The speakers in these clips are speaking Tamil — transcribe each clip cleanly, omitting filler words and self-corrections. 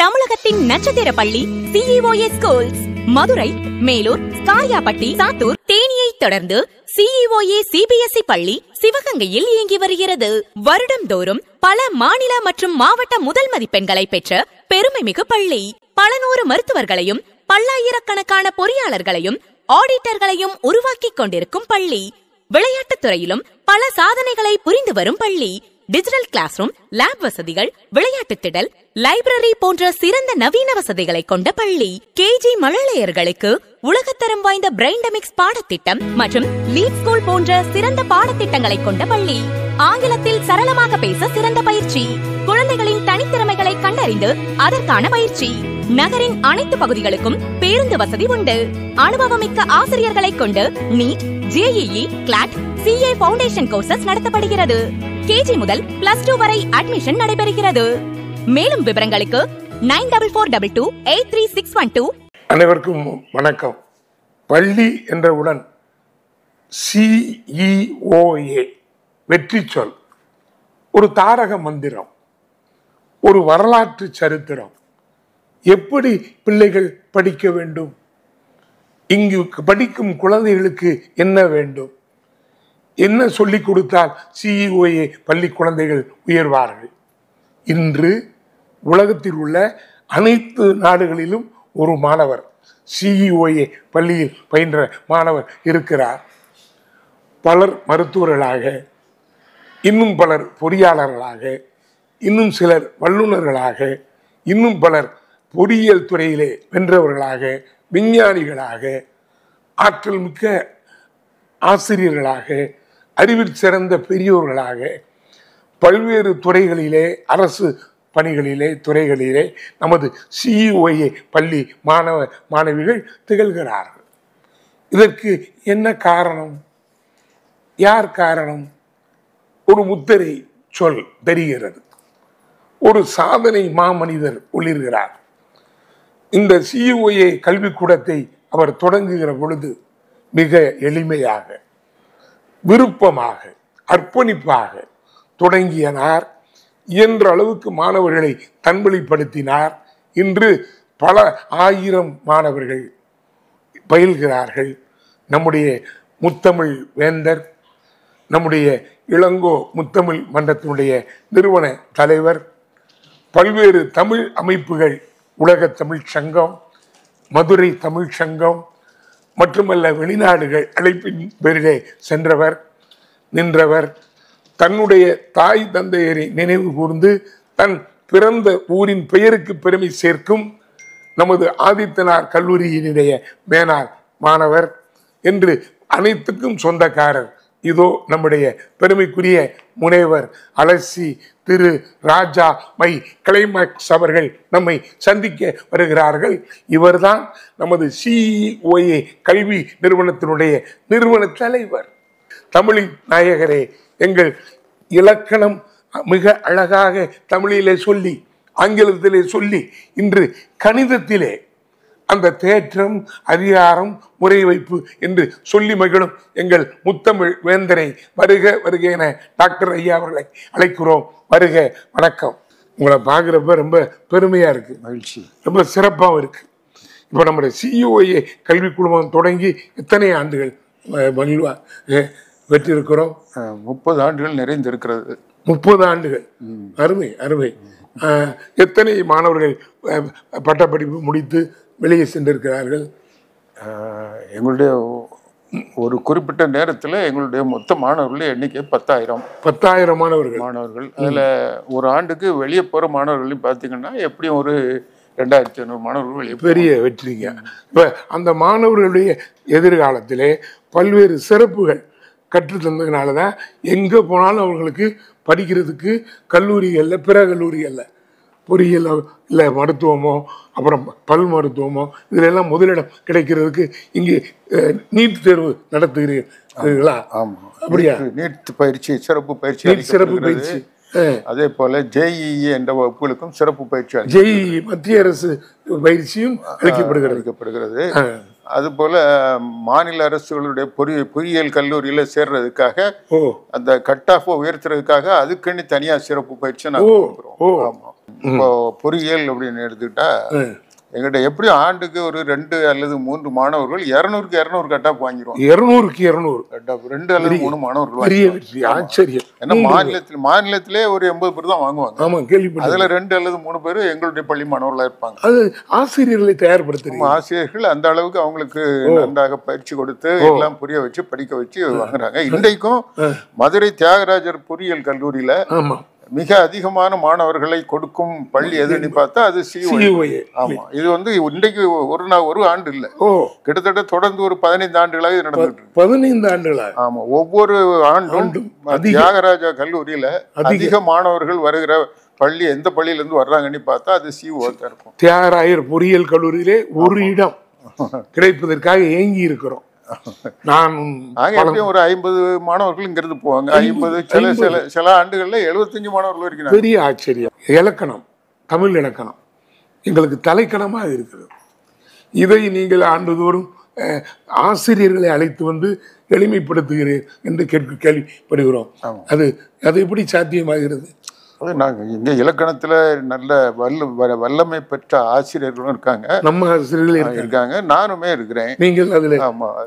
தமிழகத்தின் நட்சத்திர பள்ளி CEOA ஸ்கூல்ஸ். மதுரை, மேலூர், காரியாபட்டி, சாத்தூர், தேனியை தொடர்ந்து CEOA CBSE பள்ளி சிவகங்கையில் இயங்கி வருகிறது. வருடம்தோறும் பல மாநில மற்றும் மாவட்ட முதல் மதிப்பெண்களை பெற்ற பெருமைமிகு பள்ளி. பல நூறு மருத்துவர்களையும் பல்லாயிரக்கணக்கான பொறியாளர்களையும் ஆடிட்டர்களையும் உருவாக்கிக் கொண்டிருக்கும் பள்ளி. விளையாட்டுத் துறையிலும் பல சாதனைகளை புரிந்து வரும் பள்ளி. டிஜிட்டல் கிளாஸ் ரூம், லேப் வசதிகள், விளையாட்டு திடல், லைப்ரரி போன்ற சிறந்த நவீன வசதிகளை கொண்ட பள்ளி. KG மழலையர்களுக்கு உலகத்தரம் வாய்ந்த பிரைன்டமிக்ஸ் பாடத்திட்டம் மற்றும் லீட் ஸ்கூல் போன்ற சிறந்த பாடத்திட்டங்களை கொண்ட பள்ளி. ஆங்கிலத்தில் சரளமாக பேச சிறந்த பயிற்சி. குழந்தைகளின் தனித்திறமைகளை கண்டறிந்து அதற்கான பயிற்சி. நகரின் அனைத்து பகுதிகளுக்கும் பேருந்து வசதி உண்டு. அனுபவமிக்க ஆசிரியர்களை கொண்டு NEET, JEE, CLAT, CA foundation courses நடத்தப்படுகிறது. KG முதல் +2 வரை அட்மிஷன் நடைபெறுகிறது. மேலும் விவரங்களுக்கு 9442283612. அனைவருக்கும் வணக்கம். பள்ளி என்றவுடன் CEOA வெற்றி சொல், ஒரு தாரக மந்திரம், ஒரு வரலாற்று சரித்திரம். எப்படி பிள்ளைகள் படிக்க வேண்டும், இங்கு படிக்கும் குழந்தைகளுக்கு என்ன வேண்டும், என்ன சொல்லிக் கொடுத்தால் CEOA பள்ளி குழந்தைகள் உயர்வார்கள். இன்று உலகத்தில் உள்ள அனைத்து நாடுகளிலும் ஒரு மாணவர் CEOA பள்ளியில் பயின்ற மாணவர் இருக்கிறார். பலர் மருத்துவர்களாக, இன்னும் பலர் பொறியாளர்களாக, இன்னும் சிலர் வல்லுநர்களாக, இன்னும் பலர் பொறியியல் துறையிலே வென்றவர்களாக, விஞ்ஞானிகளாக, ஆற்றல் மிக்க ஆசிரியர்களாக, அறிவில் சிறந்த பெரியோர்களாக, பல்வேறு துறைகளிலே, அரசு பணிகளிலே, துறைகளிலே நமது CEOA பள்ளி மாணவ மாணவிகள் திகழ்கிறார்கள். இதற்கு என்ன காரணம்? யார் காரணம்? ஒரு முத்திரை சொல் தெரிகிறது. ஒரு சாதனை மாமனிதர் ஒளிர்கிறார். இந்த CEOA கல்விக்கூடத்தை அவர் தொடங்குகிற பொழுது மிக எளிமையாக, விருப்பமாக, அர்ப்பணிப்பாக தொடங்கியனார். இயன்ற அளவுக்கு மாணவர்களை தன்வழிப்படுத்தினார். இன்று பல ஆயிரம் மாணவர்கள் பயில்கிறார்கள். நம்முடைய முத்தமிழ் வேந்தர், நம்முடைய இளங்கோ முத்தமிழ் மன்றத்தினுடைய நிறுவன தலைவர், பல்வேறு தமிழ் அமைப்புகள், உலக தமிழ் சங்கம், மதுரை தமிழ் சங்கம் மட்டுமல்ல, வெளிநாடுகள் அழைப்பின் பேரிலே சென்றவர், நின்றவர். தன்னுடைய தாய் தந்தையரை நினைவு கூர்ந்து தன் பிறந்த ஊரின் பெயருக்கு பெருமை சேர்க்கும் நமது ஆதித்தனார் கல்லூரியினுடைய மேனாள் மாணவர் என்று அனைத்துக்கும் சொந்தக்காரர். இதோ நம்முடைய பெருமைக்குரிய முனைவர் அலசி திரு ராஜா மை கிளைமாக்ஸ் அவர்கள் நம்மை சந்திக்க வருகிறார்கள். இவர்தான் நமது CEOA கல்வி நிறுவனத்தினுடைய நிறுவன தலைவர். தமிழின் நாயகரே, எங்கள் இலக்கணம் மிக அழகாக தமிழிலே சொல்லி, ஆங்கிலத்திலே சொல்லி, இன்று கணிதத்திலே அந்த தேற்றம், அதிகாரம், முறை வைப்பு என்று சொல்லி மகிழும் எங்கள் முத்தமிழ் வேந்தரை வருக வருக என டாக்டர் ஐயா அவர்களை அழைக்கிறோம். வருக, வணக்கம். உங்களை பார்க்குறப்ப ரொம்ப பெருமையாக இருக்குது, மகிழ்ச்சி, ரொம்ப சிறப்பாகவும் இருக்குது. இப்போ நம்முடைய CEOA கல்வி குழுமம் தொடங்கி எத்தனை ஆண்டுகள் வெற்றி இருக்கிறோம்? 30 ஆண்டுகள் நிறைந்திருக்கிறது. 30 ஆண்டுகள். அருமை அருமை. எத்தனை மாணவர்கள் பட்டப்படிப்பு முடித்து வெளியே சென்றிருக்கிறார்கள்? எங்களுடைய ஒரு குறிப்பிட்ட நேரத்தில் எங்களுடைய மொத்த மாணவர்கள் எண்ணிக்கை 10,000 மாணவர்கள். அதில் ஒரு ஆண்டுக்கு வெளியே போகிற மாணவர்களையும் பார்த்தீங்கன்னா எப்படியும் ஒரு 2,500 மாணவர்கள் வெளியே. பெரிய வெற்றிங்க. இப்போ அந்த மாணவர்களுடைய எதிர்காலத்திலே பல்வேறு சிறப்புகள் கற்றுத்தந்ததுனால தான் எங்கே போனாலும் அவங்களுக்கு படிக்கிறதுக்கு கல்லூரிகளில், பிற கல்லூரிகளில் பொறியியல் இல்லை மருத்துவமோ, அப்புறம் பல் மருத்துவமோ, இதிலெல்லாம் முதலிடம் கிடைக்கிறதுக்கு இங்கே நீட் தேர்வு நடத்துகிறீர்களா? ஆமாம், அப்படியா? நீட் பயிற்சி, சிறப்பு பயிற்சி. அதே போல JEE என்ற வகுப்புகளுக்கும் சிறப்பு பயிற்சி. JEE மத்திய அரசு பயிற்சியும் அளிக்கப்படுகிறது. அதுபோல மாநில அரசுகளுடைய பொறியியல் கல்லூரியில சேர்றதுக்காக, அந்த கட் ஆஃப் உயர்த்துறதுக்காக அதுக்குன்னு தனியா சிறப்பு பயிற்சி நாங்கள் கொடுக்குறோம். இப்போ பொறியியல் அப்படின்னு எடுத்துக்கிட்டா எங்கிட்ட எப்படியும் ஆண்டுக்கு ஒரு 2 அல்லது 3 மாணவர்கள் 200க்கு 200 கட்டாப் வாங்கிடுவோம். 200க்கு 200 கட்டாப் 2 அல்லது 3 மாணவர்கள். ஆச்சரியம். ஏன்னா மாநிலத்திலே ஒரு 80 பேர் தான் வாங்குவாங்க. ஆமா, கேள்விப்பட்டேன். அதுல 2 அல்லது 3 பேர் எங்களுடைய பள்ளி மாணவர்களா இருப்பாங்க. அது ஆசிரியர்களை தயார்படுத்துறீங்க. ஆசிரியர்கள் அந்த அளவுக்கு அவங்களுக்கு நன்றாக பயிற்சி கொடுத்து எல்லாம் புரிய வச்சு படிக்க வச்சு வாங்குறாங்க. இன்றைக்கும் மதுரை தியாகராஜர் பொறியியல் கல்லூரியில மிக அதிகமான மாணவர்களை கொடுக்கும் பள்ளி எதுன்னு பார்த்தா அது CUA. ஆமா, இது வந்து இன்றைக்கு ஒரு ஆண்டு இல்ல, கிட்டத்தட்ட தொடர்ந்து ஒரு 15 ஆண்டுகளாக இது நடந்துட்டு இருக்கு. 15 ஆண்டுகளா? ஆமா, ஒவ்வொரு ஆண்டும் தியாகராஜா கல்லூரியில அதிக மாணவர்கள் வருகிற பள்ளி எந்த பள்ளியில இருந்து வர்றாங்கன்னு பார்த்தா அது CUA தான் இருக்கும். தியாகராயர் பொறியியல் கல்லூரியிலே ஒரு இடம் கிடைப்பதற்காக ஏங்கி இருக்கிறோம். ஒரு 50 மாணவர்கள் இங்கிருந்து போவாங்க. 50 சில ஆண்டுகள்ல 75 மாணவர்கள் இருக்கிறாங்க. பெரிய ஆச்சரியம். இலக்கணம், தமிழ் இலக்கணம் எங்களுக்கு தலைக்கணமாக இருக்கிறது. இதை நீங்கள் ஆண்டுதோறும் ஆசிரியர்களை அழைத்து வந்து எளிமைப்படுத்துகிறேன் என்று கேள்விப்படுகிறோம். அது எப்படி சாத்தியமாகிறது? நாங்கள் இங்கே இலக்கணத்தில் நல்ல வல்லமை பெற்ற ஆசிரியர்களும் இருக்காங்க, நம்ம ஆசிரியர்கள் இருக்காங்க, நானுமே இருக்கிறேன். நீங்கள் அதில்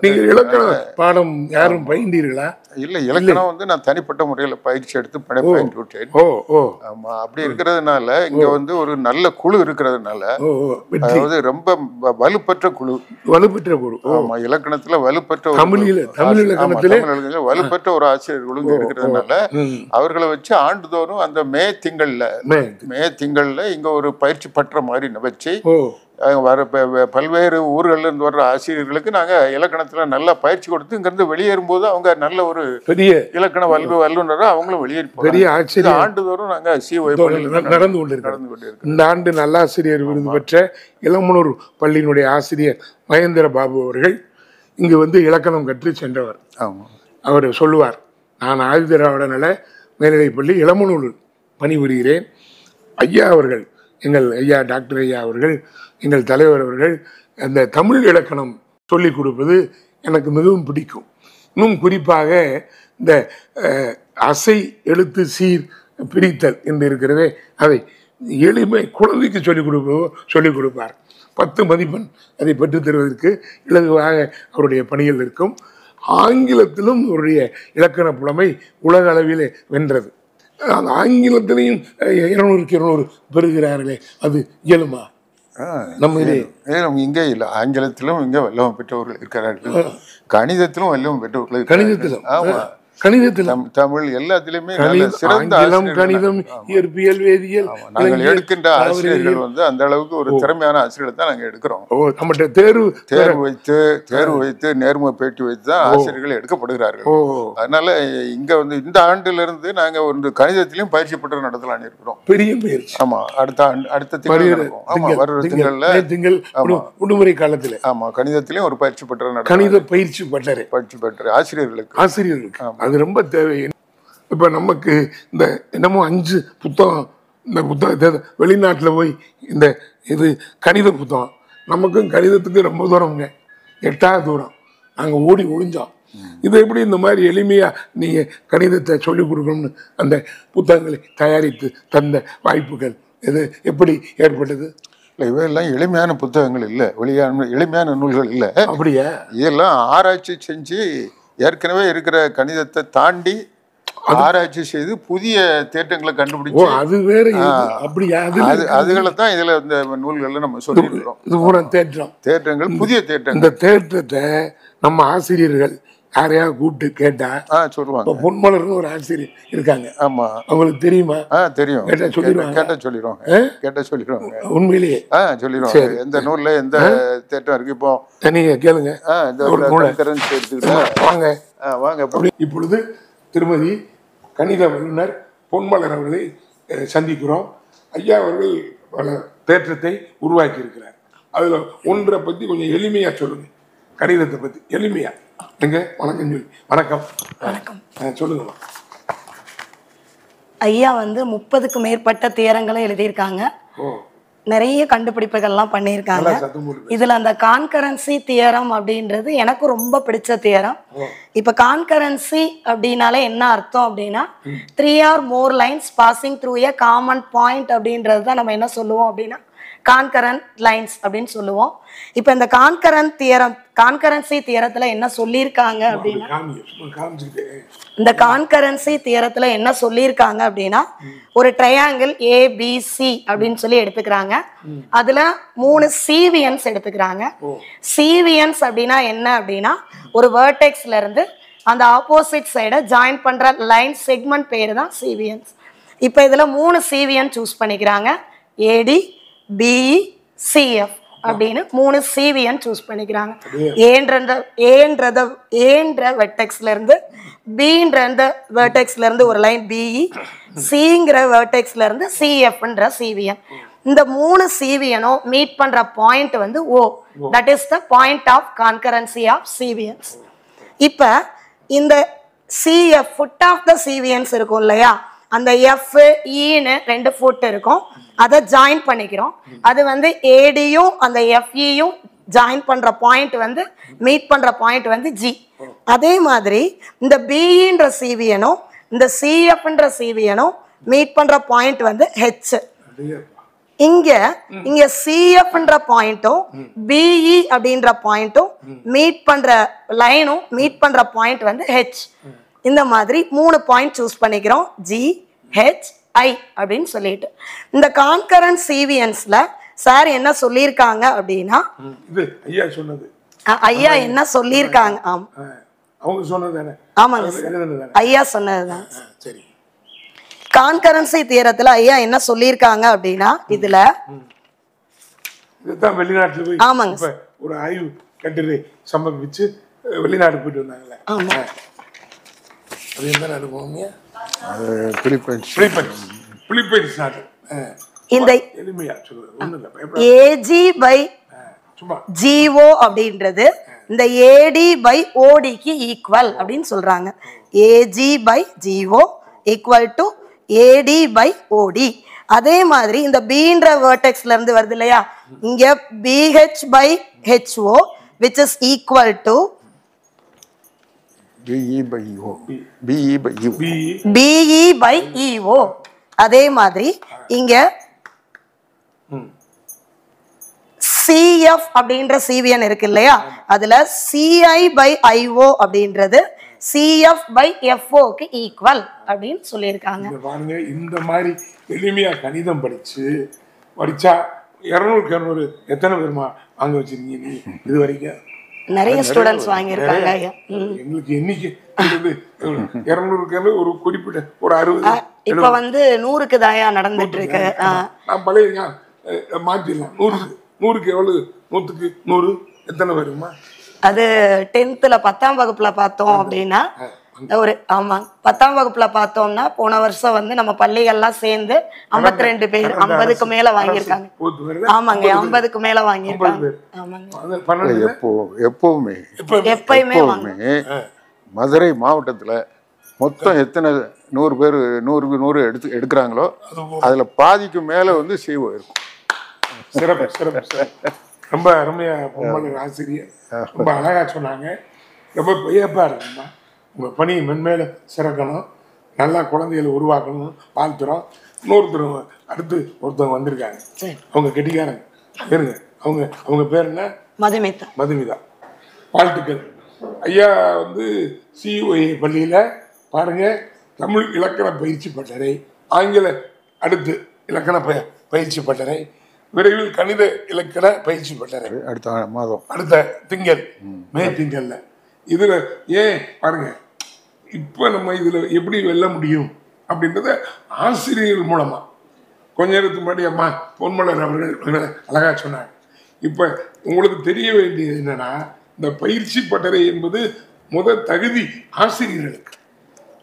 நீங்கள் இலக்கண பாடம் யாரும் பயின்றீர்களா? இல்லை, இலக்கணம் வந்து நான் தனிப்பட்ட முறையில் பயிற்சி எடுத்து பயின்று விட்டேன். ஆமாம், அப்படி இருக்கிறதுனால இங்கே வந்து ஒரு நல்ல குழு இருக்கிறதுனால, அதாவது ரொம்ப வலுப்பெற்ற குழு. ஆமாம், இலக்கணத்தில் வலுப்பெற்ற வலுப்பெற்ற ஒரு ஆசிரியர்களும் இருக்கிறதுனால அவர்களை வச்சு ஆண்டுதோறும் அந்த மே திங்கள்ல இங்க ஒரு பயிற்சி பற்ற மாதிரி வச்சு பல்வேறு ஊர்கள்ல இருந்து வர்ற ஆசிரியர்களுக்கு நாங்க இலக்கணத்துல நல்லா பயிற்சி கொடுத்து இங்க இருந்து வெளியேறும் போது அவங்க நல்ல ஒரு பெரிய இலக்கண வல்லுநரா அவங்களும் வெளியேறி ஆண்டுதோறும் நாங்க நடந்து கொண்டிருக்கோம். இந்த ஆண்டு நல்லாசிரியர் விருது பெற்ற இளமனூர் பள்ளியினுடைய ஆசிரியர் மகேந்திர பாபு அவர்கள் இங்கு வந்து இலக்கணம் கற்று சென்றவர். அவர் சொல்லுவார், நான் ஆதிதிராவிட நல மேல்நிலைப்பள்ளி இளமனூரில் பணிபுரிகிறேன். ஐயா அவர்கள், எங்கள் ஐயா டாக்டர் ஐயா அவர்கள், எங்கள் தலைவர் அவர்கள் அந்த தமிழ் இலக்கணம் சொல்லிக் கொடுப்பது எனக்கு மிகவும் பிடிக்கும். இன்னும் குறிப்பாக இந்த அசை எழுத்து சீர் பிரித்தல் என்று இருக்கிறதே, அதை எளிமை குழந்தைக்கு சொல்லிக் கொடுப்பார். 10 மதிப்பெண் அதை பெற்றுத் தருவதற்கு இலகுவாக அவருடைய பணிகள் இருக்கும். ஆங்கிலத்திலும் அவருடைய இலக்கண புலமை உலக அளவிலே வென்றது. ஆங்கிலத்திலையும் 200க்கு 200 பெறுகிறார்களே, அது இயலுமா? நம்ம இங்கே இல்லை, ஆங்கிலத்திலும் இங்கே வல்லவம் பெற்றவர்கள் இருக்கிறார்கள், கணிதத்திலும் வல்லவம் பெற்றவர்கள், கணிதத்திலும் தமிழ் எல்லாத்திலுமே சிறந்த கணிதம், இயற்பியல், வேதியியல் நாங்கள் எடுக்கின்ற ஆசிரியர்கள் வந்து அந்த அளவுக்கு ஒரு திறமையான ஆசிரியர்கள் தான் நாங்கள் எடுக்கிறோம். நம்மகிட்ட தேர்வு வைத்து நேர்முக பேட்டி வைத்து தான் ஆசிரியர்கள் எடுக்கப்படுகிறார்கள். அதனால இங்க வந்து இந்த ஆண்டுல இருந்து நாங்க ஒரு கணிதத்திலையும் பயிற்சி பட்டறை நடத்தலான்னு இருக்கிறோம். பெரிய பயிற்சி. ஆமா, அடுத்த திங்கள் விடுமுறை காலத்துல ஆமா கணிதத்திலையும் ஒரு பயிற்சி பட்டறை கணித பயிற்சி பட்டறை ஆசிரியர்களுக்கு அது ரொம்ப தேவை. இப்போ நமக்கு இந்த என்னமோ 5 புத்தகம், இந்த புத்தகத்தை வெளிநாட்டில் போய் இந்த இது கணித புத்தகம், நமக்கும் கணிதத்துக்கு ரொம்ப தூரம்ங்க, 8ஆவது தூரம். நாங்கள் ஓடி ஒழிஞ்சோம். இதை எப்படி இந்த மாதிரி எளிமையாக நீங்கள் கணிதத்தை சொல்லிக் கொடுக்கணும்னு அந்த புத்தகங்களை தயாரித்து தந்த வாய்ப்புகள் இது எப்படி ஏற்பட்டது? இல்லை, இவையெல்லாம் எளிமையான புத்தகங்கள் இல்லை, எளிமையான நூல்கள் இல்லை. அப்படியா? இதெல்லாம் ஆராய்ச்சி செஞ்சு ஏற்கனவே இருக்கிற கணிதத்தை தாண்டி ஆராய்ச்சி செய்து புதிய தேற்றங்களை கண்டுபிடிச்சு அது வேற. அப்படியா? அதுகளை தான் இதுல இந்த நூல்கள்ல நம்ம சொல்லியிருக்கிறோம். இது பூரா தேற்றங்கள், புதிய தேற்றங்கள். இந்த தேற்றத்தை நம்ம ஆசிரியர்கள் யாரையாவது கூப்பிட்டு கேட்டா சொல்லுவாங்க. பொன்மலர்னு ஒரு ஆசிரியர் இருக்காங்க. ஆமா, அவங்களுக்கு தெரியுமா? தெரியும். கேட்டா சொல்லிடுவாங்க. உண்மையிலேயே சொல்லிடுவாங்க எந்த நூல்ல எந்த தேட்டம் இருக்கு. இப்போ நீங்க கேளுங்க. வாங்க. இப்பொழுது திருமதி கணித வல்லுநர் பொன்மலர் அவர்களை சந்திக்கிறோம். ஐயா அவர்கள் பல தேற்றத்தை உருவாக்கி இருக்கிறார். அதுல ஒன்றை பத்தி கொஞ்சம் எளிமையா சொல்லுங்க, கணிதத்தை பத்தி எளிமையா. வணக்கம். சொல்லுங்க. ஐயா வந்து 30க்கு மேற்பட்ட தியரங்களை எழுதியிருக்காங்க. நிறைய கண்டுபிடிப்புகள்லாம் பண்ணியிருக்காங்க. இதுல அந்த கான்கரன்சி தியரம் அப்படின்றது எனக்கு ரொம்ப பிடிச்ச தியரம். இப்ப கான்கரன்சி அப்படின்னாலே என்ன அர்த்தம் அப்படின்னா 3 or more lines passing through a common point அப்படின்றது தான் நம்ம என்ன சொல்லுவோம் அப்படின்னா கான்கரண்ட் லைன்ஸ் அப்படின்னு சொல்லுவோம். இப்ப இந்த கான்கரன்சி தியரத்துல என்ன சொல்லியிருக்காங்க அப்படின்னா இந்த கான்கரன்சி தியரத்துல என்ன சொல்லியிருக்காங்க அப்படின்னா ஒரு ட்ரையாங்கிள் ஏபிசி அப்படின்னு சொல்லி எடுத்துக்கிறாங்க. அதுல 3 சீவியன்ஸ் எடுத்துக்கிறாங்க. சீவியன்ஸ் அப்படின்னா என்ன அப்படின்னா ஒரு வேர்டெக்ஸ்ல இருந்து அந்த ஆப்போசிட் சைடை ஜாயின் பண்ற லைன் செக்மெண்ட் பேரு தான் சீவியன்ஸ். இப்ப இதுல 3 சீவியன் சூஸ் பண்ணிக்கிறாங்க. ஏடி, பிஇ, சிஎஃப் அப்படின்னு 3 சீவியன் சூஸ் பண்ணிக்கிறாங்க. ஏன்ற வெர்டெக்ஸ்ல இருந்து பின்ற வெர்டெக்ஸ்ல இருந்து ஒரு லைன் பிஇ, சிங்கிற வெர்டெக்ஸ்ல இருந்து சிஎஃப்ன்ற சீவியன். இந்த 3 சீவியனும் மீட் பண்ற பாயிண்ட் வந்து oh, that is the point of concurrency of cevians. இப்ப இந்த CF foot of the cevians இருக்கும் இல்லையா, அந்த எஃப் ஈன்னு 2 ஃபுட் இருக்கும், அதை ஜாயின் பண்ணிக்கிறோம். அது வந்து ஏடியும் அந்த எஃப்இயும் ஜாயின் பண்ற பாயிண்ட் வந்து மீட் பண்ற பாயிண்ட் வந்து ஜி. அதே மாதிரி இந்த பிஇன்ற சிவியனும் இந்த சிஎஃப்ன்ற சிவியனும் மீட் பண்ற பாயிண்ட் வந்து ஹெச். இங்க சிஎஃப்ன்ற பாயிண்ட்டும் பிஇ அப்படின்ற பாயிண்ட்டும் மீட் பண்ற லைனும் மீட் பண்ற பாயிண்ட் வந்து ஹெச். இந்த மாதிரி 3 பாயிண்ட் சூஸ் பண்ணிக்கிறோம், ஜி, ஹெச், ஐ அப்படின்னு சொல்லிட்டு. இந்த கான்கரண்ட் சீவியன்ஸ்ல சார் என்ன சொல்லியிருக்காங்க அப்படின்னா ஐயா என்ன சொல்லியிருக்காங்க, ஆமாங்க ஐயா சொன்னதுதான். கான்கரன்சி தியரத்துல ஐயா என்ன சொல்லியிருக்காங்க அப்படின்னா இதுல வெளிநாட்டுல ஆமாங்க ஒரு ஆய்வு கட்டுரை சம்பவிச்சு வெளிநாடு போயிட்டு வந்தாங்கல்ல, அது என்ன அனுபவம்? பிலிப்பைன்ஸ் நாடு. இந்த ஏஜி பை ஜிஓ அப்படின்றது இந்த ஏடி பை ஓடிக்கு ஈக்குவல் அப்படின்னு சொல்றாங்க. AG by GO equal to AD by OD. அதே மாதிரி இந்த பின்ற வேர்டெக்ஸ்ல இருந்து வருது இல்லையா, இங்க PH by HO which is equal to BE by EO. BE by EO. BE by EO. அதே மாதிரி இங்க CF அப்படின்ற சிவியன் இருக்கு இல்லையா, அதுல CI by IO அப்படின்றது CF by FO க்கு ஈக்குவல் அப்படின்னு சொல்லியிருக்காங்க. பாருங்க, இந்த மாதிரி எளிமையா கணிதம் படிச்சா 200 எத்தனை பேருமா வாங்க வச்சிருக்கீங்க நீ இது வரைக்கும்? நிறைய ஸ்டூடண்ட்ஸ் வாங்கியிருக்காங்க. எங்களுக்கு எண்ணிக்கை 200 ஒரு குறிப்பிட்ட ஒரு 60 இப்ப வந்து 100க்கு தாயா நடந்துட்டு இருக்கு. நான் பழைய மாத்திடலாம். 100க்கு எவ்வளவு? 100க்கு 100 எத்தனை வருமா? அது 10th 10ஆம் வகுப்புல பார்த்தோம் அப்படின்னா ஒரு 10ஆம் வகுப்புல பார்த்தோம்னா போன வருஷம் வந்து நம்ம பள்ளிகள்லாம் சேர்ந்து 52 பேர் 50க்கு மேல வாங்கியிருக்காங்க. ஆமாங்க, 50க்கு மேல வாங்கியிருக்காங்க. எப்பயுமே மதுரை மாவட்டத்துல மொத்தம் எத்தனை 100 பேர் 100 எடுக்கிறாங்களோ அதுல பாதிக்கு மேல வந்து சிஓ இருக்கும். சிறப்பு சிறப்பு. ரொம்ப அருமையா பொம்மலர் ஆசிரியர் ரொம்ப அழகா சொன்னாங்க. ரொம்ப வியப்பா இருக்குமா, உங்க பணி மென்மேல சிறக்கணும், நல்லா குழந்தைகளை உருவாக்கணும் வாழ்த்துறோம். அடுத்து ஒருத்தவங்க வந்திருக்காங்க, அவங்க கெட்டிக்காரங்க பேருங்க, அவங்க பேர் என்ன? மதுமிதா. வாழ்த்துக்கள் ஐயா. வந்து சிஓஏ பள்ளியில பாருங்க, தமிழ் இலக்கண பயிற்சி பட்டறை, ஆங்கில அடுத்து இலக்கண பயிற்சி பட்டறை, விரைவில் கணித இலக்கண பயிற்சி பட்டறை அடுத்த மாதம், அடுத்த திங்கள், மே திங்கள்ல. இதுல ஏன் பாருங்க, இப்ப நம்ம இதுல எப்படி வெல்ல முடியும் அப்படின்றத ஆசிரியர்கள் மூலமா கொஞ்ச நேரத்துக்கு முன்னாடி அம்மா பொன்மலர் அவர்கள் அழகா சொன்னாங்க. இப்ப உங்களுக்கு தெரிய வேண்டியது என்னன்னா, இந்த பயிற்சி பட்டறை என்பது முதல் தகுதி ஆசிரியர்களுக்கு.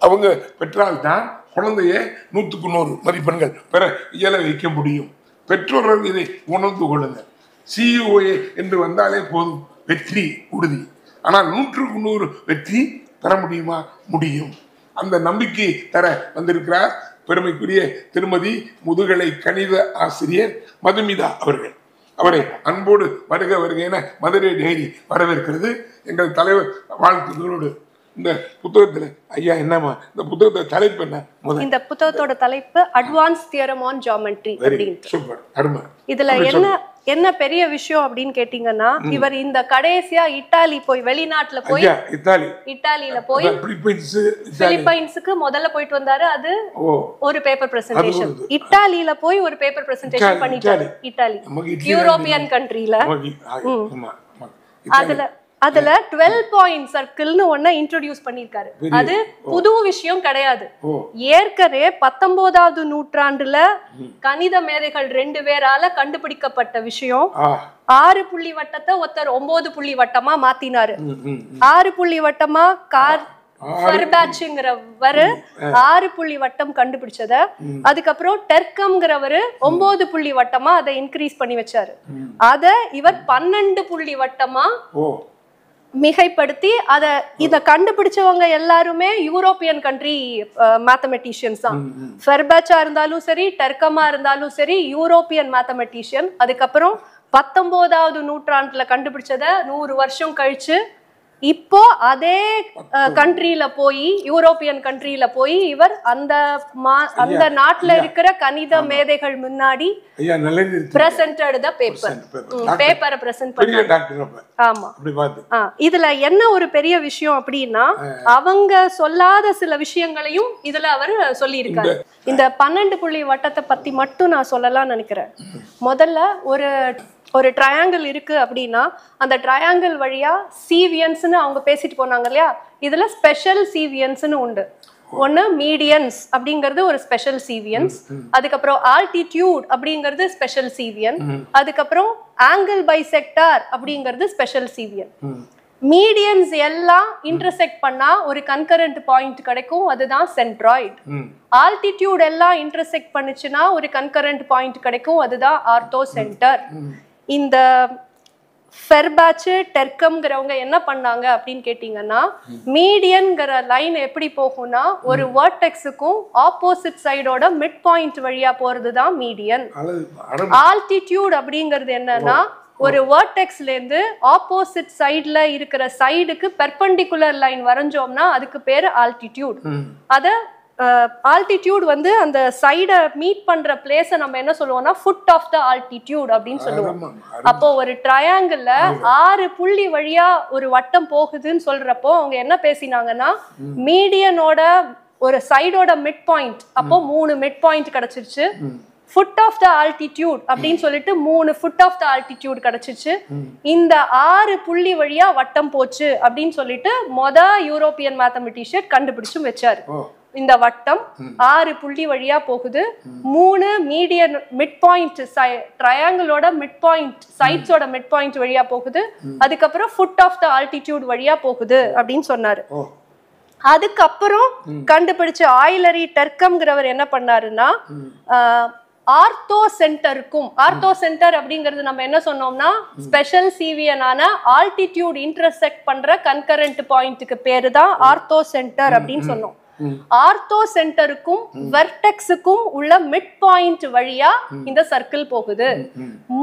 அவங்க பெற்றால்தான் குழந்தைய 100க்கு 100 மதிப்பெண்கள் பெற இயல வைக்க முடியும். பெற்றோர்கள் இதை உணர்ந்து கொள்ளுங்கள். சிஓஏ என்று வந்தாலே போதும், வெற்றி உறுதி. ஆனால் 100க்கு 100 வெற்றி பெற முடியுமா? முடியும். அந்த நம்பிக்கை தர வந்திருக்கிறார் பெருமைக்குரிய திருமதி முதுகலை கணித ஆசிரியர் மதுமிதா அவர்கள். அவரை அன்போடு வருக வருக என மதுரை டைரி வரவேற்கிறது. எங்கள் தலைவர் வாழ்த்துதலோடு இந்த புத்தகத்துல ஐயா என்னமா இந்த புத்தகத்தோட தலைப்பு என்ன? இந்த புத்தகத்தோட தலைப்பு அட்வான்ஸ் தியரம் ஆன் ஜியோமெட்ரி அப்படின்ட்டு. சூப்பர், அருமை. இதுல என்ன பெரிய விஷயம் அப்படின்னு கேட்டீங்கன்னா, இவர் இந்த கடைசியா இத்தாலி போய் வெளிநாட்டுல போய் இத்தாலியில போய் பிலிப்பைன்ஸுக்கு முதல்ல போயிட்டு வந்தாரு. அது ஒரு பேப்பர் பிரசன்டேஷன். இத்தாலியில போய் ஒரு பேப்பர் பிரசன்டேஷன் பண்ணிட்டாரு. இத்தாலி யூரோப்பியன் கண்ட்ரில. அதுல 12 பாயிண்ட் சர்க்கிள்னு ஒண்ண இன்ட்ரோடியூஸ் பண்ணிருக்காரு. அது புது விஷயம் கிடையாது. ஏற்கனவே 19வது நூற்றாண்டுல கணித மேதைகள் 2 பேரால கண்டுபிடிக்கப்பட்ட விஷயம். 6 புள்ளி வட்டத்தை ஒருத்தர் 9 புள்ளி வட்டமா மாத்தினாரு. 6 புள்ளி வட்டமா ஃபெர்பாச்சுங்கிறவரு 6 புள்ளி வட்டம் கண்டுபிடிச்சத, அதுக்கப்புறம் டெர்கம்ங்கிறவரு 9 புள்ளி வட்டமா அதை இன்க்ரீஸ் பண்ணி வச்சாரு. அத இவர் 12 புள்ளி வட்டமா மிகைப்படுத்தி இத கண்டுபிடிச்சவங்க எல்லாருமே யூரோப்பியன் கண்ட்ரி மேத்தமெட்டிஷியன்ஸ் தான். ஃபெர்பாச்சா இருந்தாலும் சரி, டெர்கமா இருந்தாலும் சரி, யூரோப்பியன் மேத்தமெட்டிஷியன். அதுக்கப்புறம் 19வது நூற்றாண்டுல கண்டுபிடிச்சத 100 வருஷம் கழிச்சு இப்போ அதே கண்ட்ரியில போய், யூரோப்பியன் கண்ட்ரியில போய் இவர் அந்த நாட்டுல இருக்கிற கணித மேதைகள் முன்னாடி பிரசன்டட் தி பேப்பரை பிரசன்ட் பண்ணாங்க. ஆமா. இதுல என்ன ஒரு பெரிய விஷயம் அப்படின்னா, அவங்க சொல்லாத சில விஷயங்களையும் இதுல அவர் சொல்லி இருக்காரு. இந்த 12 புள்ளி வட்டத்தை பத்தி மட்டும் நான் சொல்லலாம்னு நினைக்கிறேன். முதல்ல ஒரு ட்ரையாங்கிள் இருக்கு அப்படின்னா, அந்த ட்ரையாங்கிள் வழியா சீவியன்ஸ்னு அவங்க பேசிட்டு போனாங்க இல்லையா, இதுல ஸ்பெஷல் சீவியன்ஸ்னு உண்டு. ஒன்னு மீடியன்ஸ் அப்படிங்கிறது ஒரு ஸ்பெஷல் சீவியன்ஸ், அதுக்கப்புறம் ஆல்டிடியூட் அப்படிங்கிறது ஸ்பெஷல் சீவியன், அதுக்கப்புறம் ஆங்கிள் பைசெக்டார் அப்படிங்கிறது ஸ்பெஷல் சீவியன். மீடியன்ஸ் எல்லாம் இன்டர்செக்ட் பண்ணா ஒரு கன்கரண்ட் பாயிண்ட் கிடைக்கும், அதுதான் சென்ட்ராய்டு. ஆல்டிடியூட் எல்லாம் இன்டர்செக்ட் பண்ணுச்சுன்னா ஒரு கன்கரண்ட் பாயிண்ட் கிடைக்கும், அதுதான் ஆர்த்தோ சென்டர். இந்த ஃபெர்பாச்சு டெர்கம்ங்கிறவங்க என்ன பண்ணாங்க அப்படின்னு கேட்டீங்கன்னா, மீடியன்ங்கிற லைன் எப்படி போகும்னா, ஒரு வேர்டெக்ஸுக்கும் ஆப்போசிட் சைடோட மிட் பாயிண்ட் வழியா போறதுதான் மீடியன். ஆல்டிடியூட் அப்படிங்கிறது என்னன்னா, ஒரு வேர்டெக்ஸ்ல இருந்து ஆப்போசிட் சைடுல இருக்கிற சைடுக்கு பெர்பெண்டிகுலர் லைன் வரைஞ்சோம்னா அதுக்கு பேரு ஆல்டிடியூட். அத ஆல்டிடியூட் வந்து அந்த சைட மீட் பண்ற பிளேஸ நம்ம என்ன சொல்லுவோம்னா ஃபுட் ஆஃப் த ஆல்டிடியூட் அப்படின்னு சொல்லுவோம். அப்போ ஒரு ட்ரையாங்கிள்ல 6 புள்ளி வழியா ஒரு வட்டம் போகுதுன்னு சொல்றப்போ அவங்க என்ன பேசினாங்கன்னா, மீடியனோட ஒரு சைடோட மிட் பாயிண்ட், அப்போ 3 மிட் பாயிண்ட் கிடைச்சிருச்சு. ஃபுட் ஆஃப் த ஆல்டிடியூட் அப்படின்னு சொல்லிட்டு 3 ஃபுட் ஆஃப் த ஆல்டிடியூட் கிடைச்சிச்சு. இந்த 6 புள்ளி வழியா வட்டம் போச்சு அப்படின்னு சொல்லிட்டு யூரோப்பியன் மேத்தமெட்டிஷியன் கண்டுபிடிச்சும் வச்சாரு. இந்த வட்டம் 6 புள்ளி வழியா போகுது, 3 மீடியன் மிட் பாயிண்ட் ட்ரையாங்கிளோட மிட் பாயிண்ட் சைட்ஸோட மிட் பாயிண்ட் வழியா போகுது, அதுக்கப்புறம் ஃபுட் ஆஃப் த ஆல்டிடியூட் வழியா போகுது அப்படின்னு சொன்னாரு. அதுக்கப்புறம் கண்டுபிடிச்ச ஆயிலரி டெர்கம்ங்கிறவர் என்ன பண்ணாருன்னா, ஆர்த்தோ சென்டருக்கும், ஆர்த்தோ சென்டர் அப்படிங்கிறது நம்ம என்ன சொன்னோம்னா ஸ்பெஷல் சீவியனான ஆல்டிடியூட் இன்டர்செக்ட் பண்ற கன்கரண்ட் பாயிண்ட்டுக்கு பேரு தான் ஆர்த்தோ சென்டர் அப்படின்னு சொன்னோம். ஆர்த்தோ சென்டருக்கும் வெர்டெக்ஸுக்கும் உள்ள மிட் பாயிண்ட் வழியா இந்த சர்க்கிள் போகுது.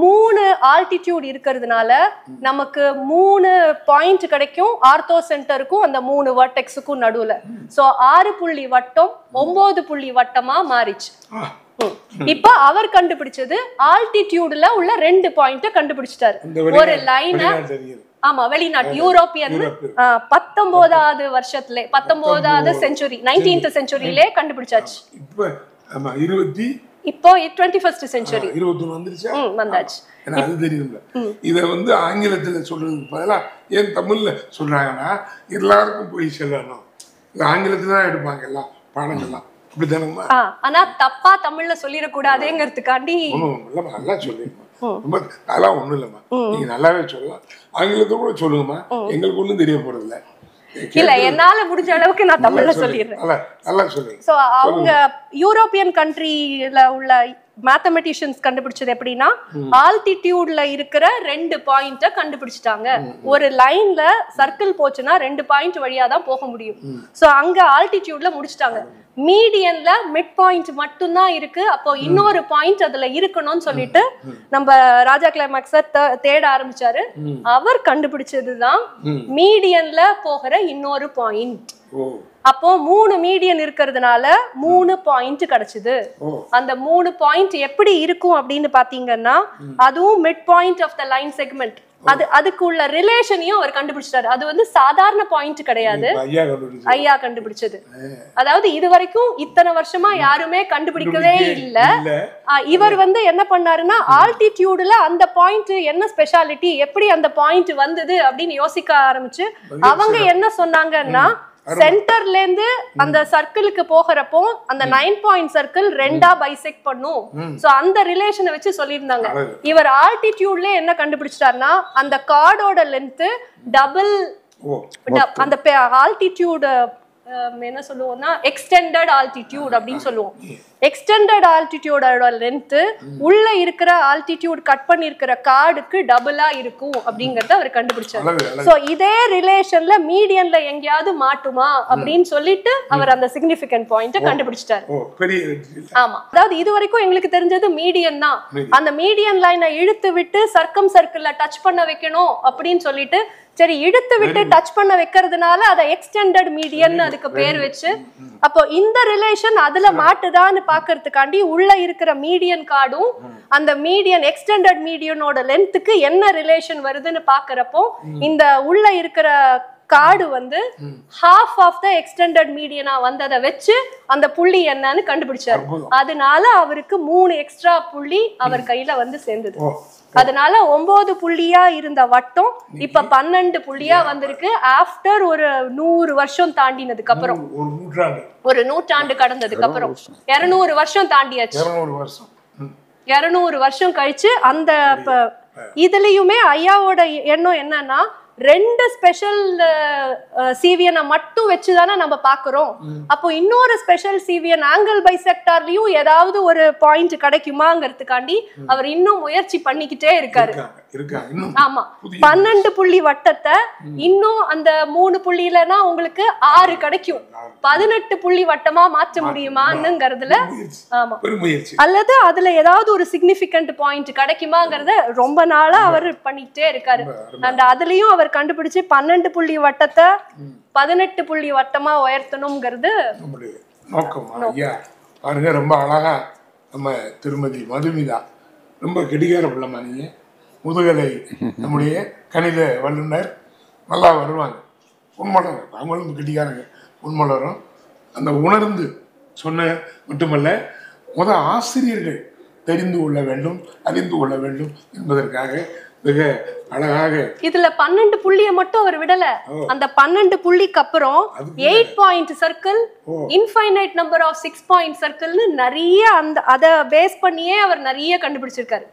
3 ஆல்டிடியூட் இருக்கிறதுனால நமக்கு 3 பாயிண்ட் கிடைக்கும் ஆர்த்தோ சென்டருக்கும் அந்த 3 வெர்டெக்ஸுக்கும் நடுவுல. சோ 6 புள்ளி வட்டம் 9 புள்ளி வட்டமா மாறிச்சு. இப்ப அவர் கண்டுபிடிச்சது ஆல்டிடியூட்ல உள்ள 2 பாயிண்ட கண்டுபிடிச்சிட்டாரு. ஒரு லைன, ஆமா வெளிநாட்டு யூரோப்பியன் 19வது வருஷத்துல 19வது செஞ்சுரி 19th செஞ்சுரியிலே கண்டுபிடிச்சாச்சு. இப்போ 21st செஞ்சுரி 21 வந்துருச்சு, வந்தாச்சு. அது தெரியுதுல. இத வந்து ஆங்கிலத்துல சொல்றதுக்கு பதிலா ஏன் தமிழ்ல சொல்றாங்கன்னா எல்லாருக்கும் போய் செல்லணும், ஆங்கிலத்துல தான் எடுப்பாங்க எல்லா பாடங்கள்லாம். ஆனா தப்பா தமிழ்ல சொல்லிடக்கூடாதுங்கிறதுக்காண்டி நல்லா சொல்லிருமா, ரொம்ப அதெல்லாம் ஒண்ணும் இல்லம்மா, நீங்க நல்லாவே சொல்லலாம், ஆங்கிலத்தை கூட சொல்லுங்கம்மா, எங்களுக்கு ஒண்ணும் தெரிய போறது இல்ல. இல்ல, என்னால முடிஞ்ச அளவுக்கு நான் தமிழ்ல சொல்லிடுறேன். நல்லா சொல்லுங்க. சோ அவங்க யூரோப்பியன் கண்ட்ரில உள்ள மேத்தமெட்டிஷியன்ஸ் கண்டுபிடிச்சது எப்படின்னா ஆல்டிடியூட்ல இருக்கிற 2 பாயிண்ட கண்டுபிடிச்சிட்டாங்க. ஒரு லைன்ல சர்க்கிள் போச்சுன்னா 2 பாயிண்ட் வழியா தான் போக முடியும். சோ அங்க ஆல்டிடியூட்ல முடிச்சிட்டாங்க. மீடியன்ல மிட் பாயிண்ட் மட்டும் தான் இருக்கு. அப்போ இன்னொரு பாயிண்ட் அதுல இருக்கணும்னு சொல்லிட்டு நம்ம ராஜா கிளைமாக்ஸ தேட ஆரம்பிச்சாரு. அவர் கண்டுபிடிச்சதுதான் மீடியன்ல போகிற இன்னொரு பாயிண்ட். அப்போ 3 மீடியன் இருக்கிறதுனால 3 பாயிண்ட் கிடைச்சது. அந்த 3 பாயிண்ட் எப்படி இருக்கும் அப்படின்னு பாத்தீங்கன்னா அதுவும் mid point of the line segment. அதுக்குள்ள ரிலேஷனையும் அவர் கண்டுபிடிச்சாரு. அது வந்து சாதாரண பாயிண்ட் கிடையாது, ஐயா கண்டுபிடிச்சது. அதாவது இது வரைக்கும் இத்தனை வருஷமா யாருமே கண்டுபிடிக்கவே இல்ல. இவர் வந்து என்ன பண்ணாருன்னா ஆல்டிடியூட்ல அந்த பாயிண்ட் என்ன ஸ்பெஷாலிட்டி, எப்படி அந்த பாயிண்ட் வந்தது அப்படின்னு யோசிக்க ஆரம்பிச்சு அவங்க என்ன சொன்னாங்கன்னா சென்டர்ல இருந்து அந்த சர்க்கிளுக்கு போகிறப்போ அந்த 9 பாயிண்ட் சர்க்கிள் 2ஆ பைசெக்ட் பண்ணும். சோ அந்த ரிலேஷனை வச்சு சொல்லியிருந்தாங்க. இவர் ஆல்டிடியூட்ல என்ன கண்டுபிடிச்சிட்டாருன்னா அந்த கார்டோட லென்த் டபுள், அந்த ஆல்டிடியூட் என்ன சொல்லுவோம்னா எக்ஸ்டெண்டட் ஆல்டிடியூட் அப்படின்னு சொல்லுவோம். எக்ஸ்டெண்டட் ஆல்டிடியூடோட லென்த் உள்ள இருக்கிற ஆல்டிடியூட் கட் பண்ணி இருக்கிற கார்டுக்கு டபுளா இருக்கும் அப்படிங்கறத அவர் கண்டுபிடிச்சாரு. சோ இதே ரிலேஷன்ல மீடியன்ல எங்கேயாவது மாட்டுமா அப்படின்னு சொல்லிட்டு அவர் அந்த சிக்னிபிகன்ட் பாயிண்ட கண்டுபிடிச்சிட்டாரு. ஆமா, அதாவது இது வரைக்கும் எங்களுக்கு தெரிஞ்சது மீடியன் தான். அந்த மீடியன் லைனை இழுத்து விட்டு சர்க்கம் சர்க்கிள்ல டச் பண்ண வைக்கணும் அப்படின்னு சொல்லிட்டு சரி இழுத்து விட்டு டச் பண்ண வைக்கிறதுனால அதை எக்ஸ்டெண்டட் மீடியன் அதுக்கு பேர் வச்சு அப்போ இந்த ரிலேஷன் அதுல மாட்டுதான்னு பாக்குறதுக்காண்டி உள்ள இருக்கிற மீடியன் கார்டும் அந்த மீடியன் எக்ஸ்டெண்டட் மீடியனோட லென்த்துக்கு என்ன ரிலேஷன் வருதுன்னு பாக்குறப்போ இந்த உள்ள இருக்கிற கார்டு வந்து ஹாஃப் ஆஃப் த எக்ஸ்டெண்டட் மீடியனா வந்ததை வச்சு அந்த புள்ளி என்னன்னு கண்டுபிடிச்சாரு. அதனால அவருக்கு 3 எக்ஸ்ட்ரா புள்ளி அவர் கையில வந்து சேர்ந்தது. அதனால 9 புள்ளியா இருந்த வட்டம் இப்ப 12 புள்ளியா வந்திருக்கு. ஆஃப்டர் ஒரு 100 வருஷம் தாண்டினதுக்கு அப்புறம், ஒரு நூற்றாண்டு கடந்ததுக்கு அப்புறம் 200 வருஷம் தாண்டியாச்சு. 200 வருஷம் கழிச்சு அந்த இதுலயுமே ஐயாவோட எண்ணம் என்னன்னா 2 ஸ்பெஷல் சிவியனை மட்டும் வச்சுதானே நம்ம பாக்குறோம். அப்போ இன்னொரு ஸ்பெஷல் சிவியன் ஆங்கிள் பைசெக்டார்லயும் ஏதாவது ஒரு பாயிண்ட் கிடைக்குமாங்கிறதுக்காண்டி அவர் இன்னும் முயற்சி பண்ணிக்கிட்டே இருக்காரு. ஆமா, 12 புள்ளி வட்டத்தை இன்னும் அந்த 3 புள்ளியிலனா உங்களுக்கு 6 கிடைக்கும். 18 புள்ளி வட்டமா மாற்ற முடியுமான்னுங்கிறதுல ஆமா, அல்லது அதுல ஏதாவது ஒரு சிக்னிபிகன்ட் பாயிண்ட் கிடைக்குமாங்கிறத ரொம்ப நாளா அவர் பண்ணிக்கிட்டே இருக்காரு. அண்ட் அதுலயும் அவர் கண்டுபிடிச்சு 12 புள்ளி வட்டத்தை 18 புள்ளி வட்டமா உயர்த்தணும்ங்கிறது பாருங்க. ரொம்ப அழகா நம்ம திருமதி மதுமிதா ரொம்ப கெடிகார பிள்ளைமா, நீங்க முதுகலை நம்முடைய கணித வல்லுநர், நல்லா வருவாங்க, உண்மலர், அவங்களும் கெட்டிக்காரங்க, உண்மலரும் அந்த உணர்ந்து சொன்ன மட்டுமல்ல ஆசிரியர்கள் தெரிந்து கொள்ள வேண்டும், அறிந்து கொள்ள வேண்டும் என்பதற்காக மிக அழகாக இதுல 12 புள்ளியை மட்டும் அவர் விடல. அந்த 12 புள்ளிக்கு அப்புறம் 8 point circle, infinite number of 6 point சர்க்கிள்னு நிறைய அந்த அத பேஸ் பண்ணியே அவர் நிறைய கண்டுபிடிச்சிருக்காரு.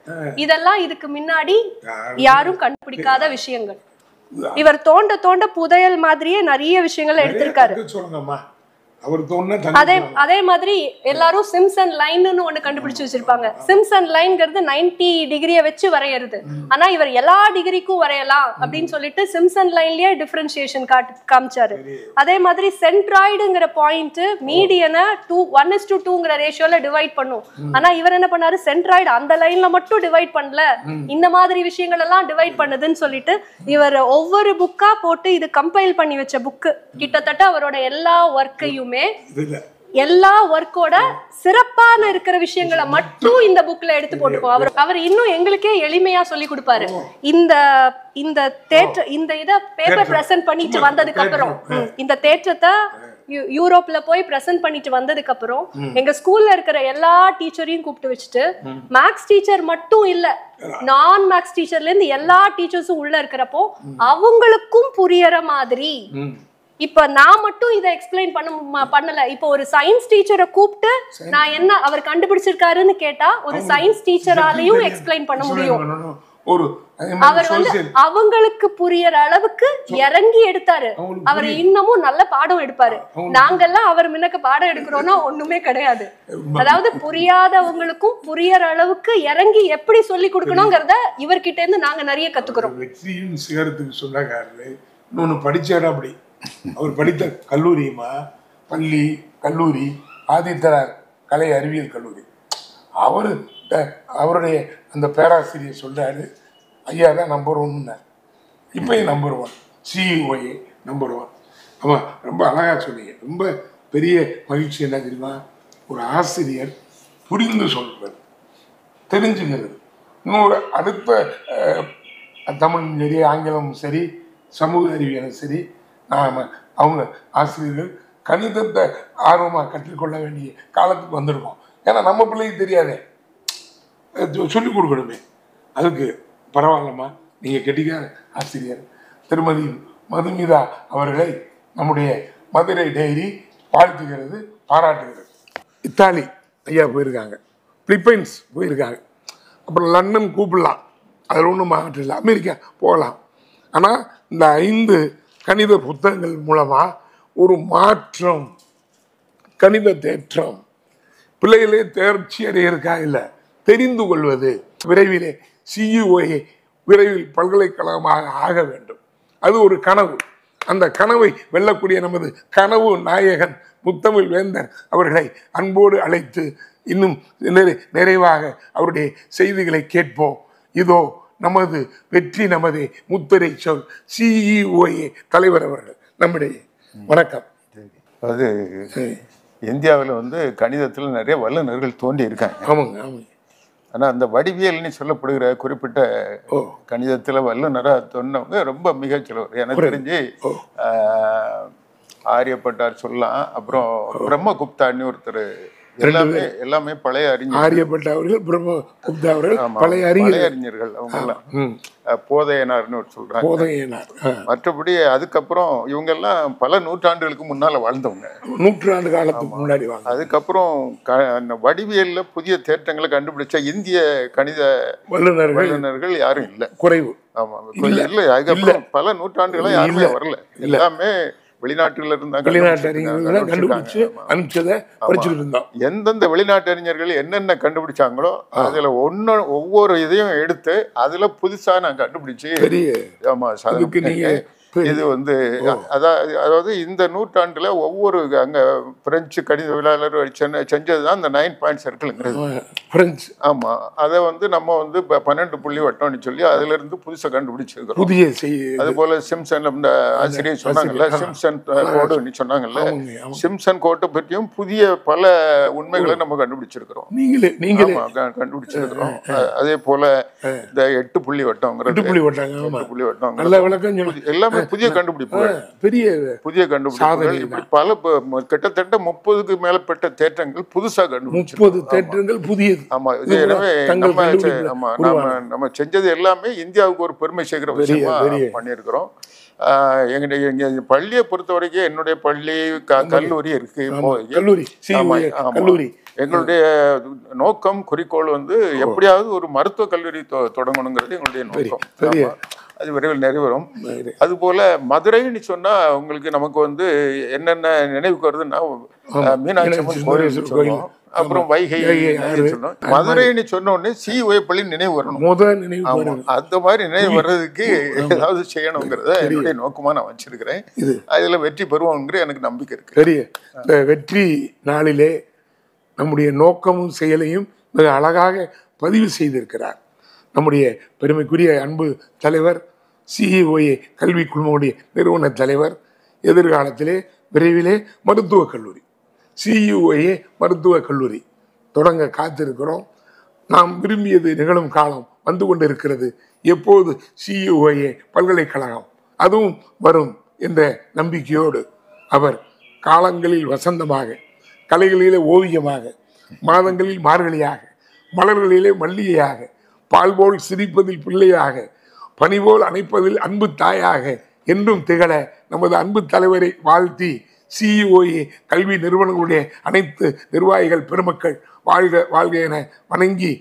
இதெல்லாம் இதுக்கு முன்னாடி யாரும் கண்டுபிடிக்காத விஷயங்கள். இவர் தோண்ட தோண்ட புதையல் மாதிரியே நிறைய விஷயங்கள் எடுத்திருக்காரு. அதே மாதிரி எல்லாரும் சிம்சன் லைன்னு ஒண்ணு கண்டுபிடிச்சு வச்சிருப்பாங்க. சிம்சன் லைன்ங்கிறது 90 டிகிரியை வச்சு வரையறது. ஆனா இவர் எல்லா டிகிரிக்கும் வரையலாம் அப்படின்னு சொல்லிட்டு சிம்சன் லைன்லயே டிஃபரன்சியேஷன் காமிச்சாரு. அதே மாதிரி சென்ட்ராய்டுங்கிற பாயிண்ட் மீடியனை 1:2ங்கிற ரேஷியோல டிவைட் பண்ணும். ஆனா இவர் என்ன பண்ணாரு, சென்ட்ராய்டு அந்த லைன்ல மட்டும் டிவைட் பண்ணல, இந்த மாதிரி விஷயங்கள் எல்லாம் டிவைட் பண்ணுதுன்னு சொல்லிட்டு இவர் ஒவ்வொரு புக்கா போட்டு இது கம்பைல் பண்ணி வச்ச புக்கு. கிட்டத்தட்ட அவரோட எல்லா ஒர்க்கையும் எல்லா ஒர்க்கோட சிறப்பான இருக்கிற விஷயங்களை மட்டும் இந்த புக்ல எடுத்து போட்டுக்கோம். அவர் இன்னும் எங்களுக்கே எளிமையா சொல்லி கொடுப்பாரு. இந்த இத பேப்பர் பிரசன்ட் பண்ணிட்டு வந்ததுக்கு அப்புறம், இந்த தேற்றத்தை யூரோப்ல போய் பிரசன்ட் பண்ணிட்டு வந்ததுக்கு அப்புறம் எங்க ஸ்கூல்ல இருக்கிற எல்லா டீச்சரையும் கூப்பிட்டு வச்சுட்டு, மேக்ஸ் டீச்சர் மட்டும் இல்ல, நான் மேக்ஸ் டீச்சர்ல இருந்து எல்லா டீச்சர்ஸும் உள்ள இருக்கிறப்போ அவங்களுக்கும் புரியற மாதிரி, இப்ப நான் மட்டும் இதை எக்ஸ்பிளைன் பண்ணல. இப்ப ஒரு சயின்ஸ் டீச்சரை கூப்பிட்டு நான் என்ன அவர் கண்டுபிடிச்சிருக்காருன்னு கேட்டா ஒரு சயின்ஸ் டீச்சராலையும் எக்ஸ்பிளைன் பண்ண முடியும். ஒரு அவர் வந்து அவங்களுக்கு புரியற அளவுக்கு இறங்கி எடுத்தாரு. அவர் இன்னமும் நல்ல பாடம் எடுப்பாரு. நாங்கெல்லாம் அவர் முன்னக்க பாடம் எடுக்கிறோம்னா ஒண்ணுமே கிடையாது. அதாவது புரியாதவங்களுக்கும் புரியற அளவுக்கு இறங்கி எப்படி சொல்லி கொடுக்கணுங்கிறத இவர்கிட்ட இருந்து நாங்க நிறைய கத்துக்கிறோம். வெற்றியின் சிகரத்துக்கு சொந்தக்காரரு இன்னொன்னு படிச்சாரு. அப்படி அவர் படித்த கல்லூரியுமா பள்ளி கல்லூரி ஆதித்தரார் கலை அறிவியல் கல்லூரி. அவருடைய அந்த பேராசிரியர் சொல்றாரு, ஐயா தான் நம்பர் 1. இப்பயும் நம்பர் 1, சிஇஓஏ நம்பர் 1. ஆமாம், ரொம்ப அழகாக சொன்னீங்க. ரொம்ப பெரிய மகிழ்ச்சி என்ன தெரியுமா, ஒரு ஆசிரியர் புரிந்து சொல்றது, தெரிஞ்சுங்கிறது. இன்னொரு அடுத்த தமிழ் சரி, ஆங்கிலமும் சரி, சமூக அறிவியலும் சரி, அவங்க ஆசிரியர்கள் கணிதத்தை ஆர்வமாக கற்றுக்கொள்ள வேண்டிய காலத்துக்கு வந்திருக்கோம். ஏன்னா நம்ம பிள்ளைக்கு தெரியாதே, சொல்லிக் கொடுக்கணுமே. அதுக்கு பரவாயில்லம்மா, நீங்கள் கெட்டிக்கார ஆசிரியர் திருமதி மதுமிதா அவர்களை நம்முடைய மதுரை டைரி வாழ்த்துகிறது, பாராட்டுகிறது. இத்தாலி ஐயா போயிருக்காங்க, பிலிப்பைன்ஸ் போயிருக்காங்க, அப்புறம் லண்டன் கூப்பிடலாம், அதில் ஒன்றும் மாற்றம் இல்லை. அமெரிக்கா போகலாம். ஆனால் இந்த 5 கணித புத்தகங்கள் மூலமாக ஒரு மாற்றம், கணித தேற்றம், பிள்ளைகளே தேர்ச்சி அடையிருக்கா இல்லை தெரிந்து கொள்வது. விரைவிலே சிஇஓஏ விரைவில் பல்கலைக்கழகமாக ஆக வேண்டும். அது ஒரு கனவு. அந்த கனவை வெல்லக்கூடிய நமது கனவு நாயகன் முத்தமிழ் வேந்தர் அவர்களை அன்போடு அழைத்து இன்னும் நிறைவாக அவருடைய செய்திகளை கேட்போம். இதோ நமது வெற்றி நமது முத்திரை சொல் சிஇஓஏ தலைவர் அவர்கள் நம்முடைய. வணக்கம். அது இந்தியாவில் வந்து கணிதத்தில் நிறைய வல்லுநர்கள் தோன்றி இருக்காங்க. ஆமாங்க, ஆமாங்க. ஆனால் அந்த வடிவியல்னு சொல்லப்படுகிற குறிப்பிட்ட கணிதத்தில் வல்லுநராக சொன்னவங்க ரொம்ப மிகச்சிலவர். எனக்கு தெரிஞ்சு ஆரியப்பட்டார் சொல்லலாம், அப்புறம் பிரம்மகுப்தான்னு ஒருத்தர், எல்லாமே பழைய அறிஞர். ஆரியப்பட்ட அவர்கள், பிரம்மகுப்தா அவர்கள் பழைய அறிஞர்கள். அவங்க எல்லாம் போதையனார்னு சொல்றாங்க, போதையனார். மற்றபடி அதுக்கப்புறம் இவங்க எல்லாம் பல நூற்றாண்டுகளுக்கு முன்னால வாழ்ந்தவங்க, நூற்றாண்டு காலத்துக்கு முன்னாடி. அதுக்கப்புறம் வடிவியல்ல புதிய தேற்றங்களை கண்டுபிடிச்ச இந்திய கணித வல்லுநர்கள் யாரும் இல்லை, குறைவு. ஆமா, இல்லை. அதுக்கப்புறம் பல நூற்றாண்டுகளா யாருமே வரல, எல்லாமே வெளிநாட்டுல எந்தெந்த வெளிநாட்டு அறிஞர்கள் என்னென்ன கண்டுபிடிச்சாங்களோ அதுல ஒவ்வொரு இதையும் எடுத்து அதுல புதுசா நான் கண்டுபிடிச்சு. ஆமா, இது வந்து அதாவது இந்த நூற்றாண்டுல ஒவ்வொரு அங்க பிரெஞ்சு கணித விழாளர் செஞ்சதுதான் இந்த 9 பாயிண்ட் சர்க்கிள்ங்கிறது. ஆமா, அதை வந்து நம்ம வந்து 12 புள்ளி வட்டம்னு சொல்லி அதுல இருந்து புதுசா கண்டுபிடிச்சிருக்கிறோம். அது போல சிம்சன் ஆசிரியர் சொன்னாங்கல்ல, சிம்சன் கோடுன்னு சொன்னாங்கல்ல, சிம்சன் கோட்டை பற்றியும் புதிய பல உண்மைகளை நம்ம கண்டுபிடிச்சிருக்கிறோம், கண்டுபிடிச்சிருக்கிறோம். அதே போல இந்த 8 புள்ளி வட்டம்ங்கிறது, 8 புள்ளி வட்டம் எல்லாமே புதிய கண்டுபிடிப்புகள், புதிய கண்டுபிடிப்புகள். இப்படி பல கிட்டத்தட்ட 30க்கு மேற்பட்ட தேற்றங்கள் புதுசா கண்டுபிடிச்சு, 30 தேற்றங்கள் புதியது. ஆமா, எனவே நம்ம செஞ்சது எல்லாமே இந்தியாவுக்கு ஒரு பெருமை சேர்க்கிற விஷயமா பண்ணியிருக்கிறோம். எங்க பள்ளியை பொறுத்த வரைக்கும் என்னுடைய பள்ளி கல்லூரி இருக்கு. எங்களுடைய நோக்கம் குறிக்கோள் வந்து எப்படியாவது ஒரு மருத்துவ கல்லூரி தொடங்கணுங்கிறது எங்களுடைய நோக்கம். அது விரைவில் நிறைவேறும். அது போல மதுரைன்னு சொன்னா உங்களுக்கு நமக்கு வந்து என்னென்ன நினைவுக்கு வருதுன்னா, மீனாட்சி அம்மன் கோயில் சொன்னோம், அப்புறம் வைகை சொன்னோம். மதுரைன்னு சொன்ன உடனே சிஓஏ பள்ளி நினைவு வரணும். அந்த மாதிரி நினைவு வர்றதுக்கு ஏதாவது செய்யணுங்கிறத என்னுடைய நோக்கமா நான் வச்சிருக்கிறேன். அதுல வெற்றி பெறுவோங்கிற எனக்கு நம்பிக்கை இருக்கு. பெரிய வெற்றி நாளிலே நம்முடைய நோக்கமும் செயலையும் மிக அழகாக பதிவு செய்திருக்கிறார் நம்முடைய பெருமைக்குரிய அன்பு தலைவர், சிஇஓஏ கல்வி குழுமோடைய நிறுவன தலைவர். எதிர்காலத்திலே விரைவிலே மருத்துவக் கல்லூரி, சிஇஓஏ மருத்துவக் கல்லூரி தொடங்க காத்திருக்கிறோம். நாம் விரும்பியது நிகழும் காலம் வந்து கொண்டிருக்கிறது. எப்போது சிஇஓஏ பல்கலைக்கழகம் அதுவும் வரும் என்ற நம்பிக்கையோடு அவர் காலங்களில் வசந்தமாக, கலைகளிலே ஓவியமாக, மாதங்களில் மார்கழியாக, மலர்களிலே மல்லிகையாக, பால் போல் சிரிப்பதில் பிள்ளையாக, பனிபோல் அணைப்பதில் அன்பு தாயாக என்றும் திகழ நமது அன்பு தலைவரை வாழ்த்தி, சிஇஓஏ கல்வி நிறுவனங்களுடைய அனைத்து நிர்வாகிகள் பெருமக்கள் வாழ்க வாழ்க என வணங்கி,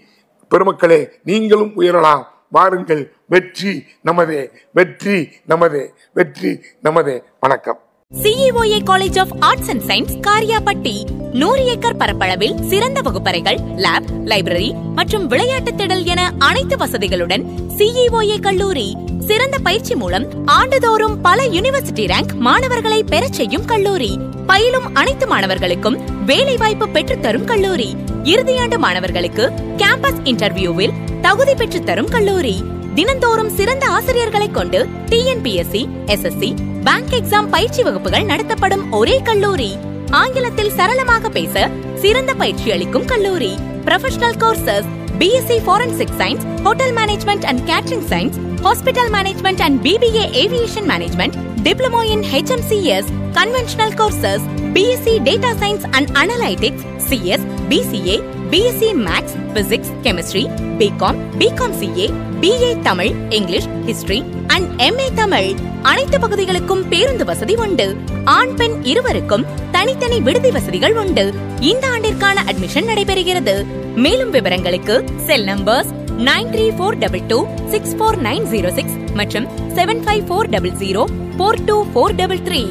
பெருமக்களே நீங்களும் உயரலாம், வாருங்கள், வெற்றி நமதே, வெற்றி நமதே, வெற்றி நமதே. வணக்கம். CEOA college of arts and science Kariyapatti 100 acre பரப்பளவில் சிறந்த வகுப்பறைகள், லேப், லைப்ரரி மற்றும் விளையாட்டு திடல் என அனைத்து வசதிகளுடன் CEOA கல்லூரி. சிறந்த பயிற்சி மூலம் ஆண்டுதோறும் பல யுனிவர்சிட்டி ரேங்க் மாணவர்களை பெறச் செய்யும் கல்லூரி. பயிலும் அனைத்து மாணவர்களுக்கும் வேலை வாய்ப்பு பெற்றுத் தரும் கல்லூரி. இறுதியாண்டு மாணவர்களுக்கு கேம்பஸ் இன்டர்வியூவில் தகுதி பெற்றுத் தரும் கல்லூரி. தினந்தோறும் சிறந்த ஆசிரியர்களை கொண்டு TNPSC, SSC, பேங்க் எக்ஸாம் பயிற்சி வகுப்புகள் நடத்தப்படும் ஒரே கல்லூரி. ஆங்கிலத்தில் சரளமாக பேச சிறந்த பயிற்சி அளிக்கும் கல்லூரி. Professional courses BSc Forensic Science, Hotel Management and Catering Science, Hospital Management and BBA Aviation Management, Diploma in HMCS, Conventional Courses, BSc Data Science and Analytics, CS, BCA, BSc Maths, Physics, Chemistry, BCom, BCom CA, BA Tamil, English, History and MA Tamil. அனைத்து பகுதிகளுக்கும் பேருந்து வசதி உண்டு. ஆண் பெண் இருவருக்கும் தனித்தனி விடுதி வசதிகள் உண்டு. இந்த ஆண்டிற்கான அட்மிஷன் நடைபெறுகிறது. மேலும் விவரங்களுக்கு செல் நம்பர்ஸ் 9342264906 மற்றும் 7540042433.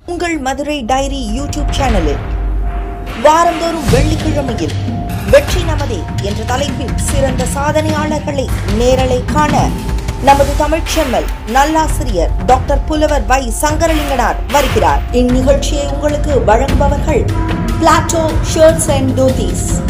உங்கள் மதுரை டைரி யூடியூப் சேனலில் வாரந்தோறும் வெள்ளிக்கிழமையில் வெற்றி நமதே என்ற தலைப்பில் சிறந்த சாதனையாளர்களை நேரலை காண நமது தமிழ் செம்மல் நல்லாசிரியர் டாக்டர் புலவர் வை சங்கரலிங்கனார் வருகிறார். இந்நிகழ்ச்சியை உங்களுக்கு வழங்குபவர்கள் பிளாட்டோ ஷர்ட்ஸ் அண்ட் தோதீஸ்.